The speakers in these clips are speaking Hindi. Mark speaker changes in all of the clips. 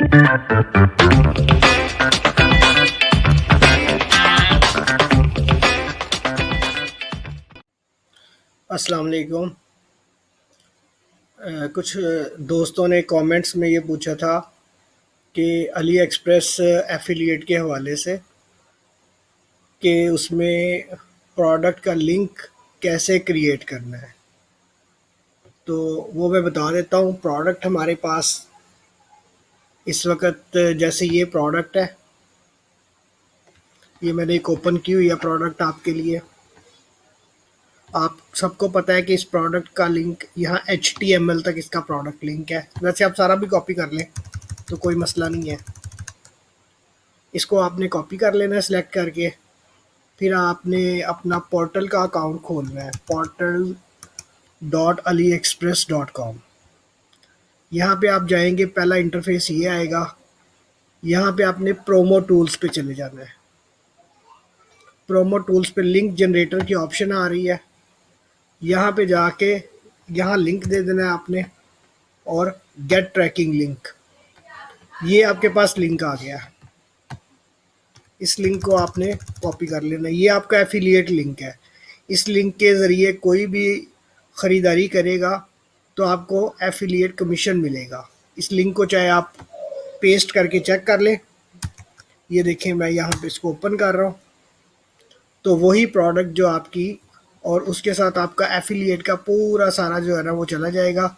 Speaker 1: अस्सलाम वालेकुम। कुछ दोस्तों ने कमेंट्स में ये पूछा था कि अली एक्सप्रेस एफिलिएट के हवाले से कि उसमें प्रोडक्ट का लिंक कैसे क्रिएट करना है। तो वो मैं बता देता हूँ। प्रोडक्ट हमारे पास इस वक्त जैसे ये प्रोडक्ट है, ये मैंने एक ओपन की हुई है प्रोडक्ट आपके लिए। आप सबको पता है कि इस प्रोडक्ट का लिंक यहाँ HTML तक इसका प्रोडक्ट लिंक है। वैसे आप सारा भी कॉपी कर लें तो कोई मसला नहीं है। इसको आपने कॉपी कर लेना है सिलेक्ट करके। फिर आपने अपना पोर्टल का अकाउंट खोलना है, portal.aliexpress.com। यहाँ पे आप जाएंगे, पहला इंटरफेस ये आएगा। यहाँ पे आपने प्रोमो टूल्स पे चले जाना है। प्रोमो टूल्स पे लिंक जनरेटर की ऑप्शन आ रही है। यहाँ पे जाके यहाँ लिंक दे देना है आपने और गेट ट्रैकिंग लिंक। ये आपके पास लिंक आ गया। इस लिंक को आपने कॉपी कर लेना। ये आपका एफिलिएट लिंक है। इस लिंक के ज़रिए कोई भी ख़रीदारी करेगा तो आपको एफिलिएट कमीशन मिलेगा। इस लिंक को चाहे आप पेस्ट करके चेक कर लें। ये देखें, मैं यहाँ पे इसको ओपन कर रहा हूँ तो वही प्रोडक्ट जो आपकी और उसके साथ आपका एफिलिएट का पूरा सारा जो है ना वो चला जाएगा।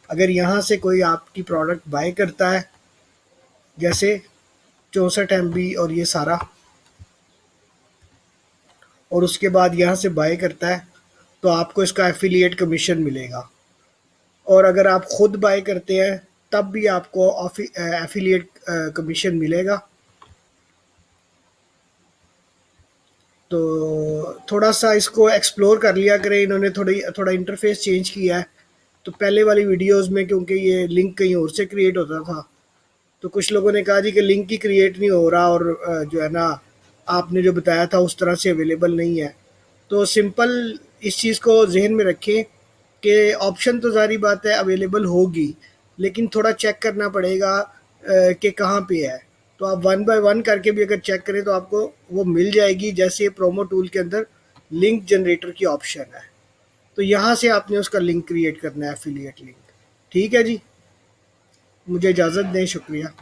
Speaker 1: अगर यहाँ से कोई आपकी प्रोडक्ट बाय करता है, जैसे 64 MB और ये सारा, और उसके बाद यहाँ से बाय करता है तो आपको इसका एफिलिएट कमीशन मिलेगा। और अगर आप खुद बाय करते हैं तब भी आपको एफिलिएट कमीशन मिलेगा। तो थोड़ा सा इसको एक्सप्लोर कर लिया करें। इन्होंने थोड़ा इंटरफेस चेंज किया है। तो पहले वाली वीडियोस में क्योंकि ये लिंक कहीं और से क्रिएट होता था तो कुछ लोगों ने कहा जी कि लिंक ही क्रिएट नहीं हो रहा और जो है ना आपने जो बताया था उस तरह से अवेलेबल नहीं है। तो सिंपल इस चीज़ को जहन में रखें कि ऑप्शन तो सारी बात है अवेलेबल होगी, लेकिन थोड़ा चेक करना पड़ेगा कि कहाँ पे है। तो आप 1 बाय 1 करके भी अगर चेक करें तो आपको वो मिल जाएगी। जैसे प्रोमो टूल के अंदर लिंक जनरेटर की ऑप्शन है तो यहाँ से आपने उसका लिंक क्रिएट करना है, एफिलिएट लिंक। ठीक है जी, मुझे इजाज़त दें। शुक्रिया।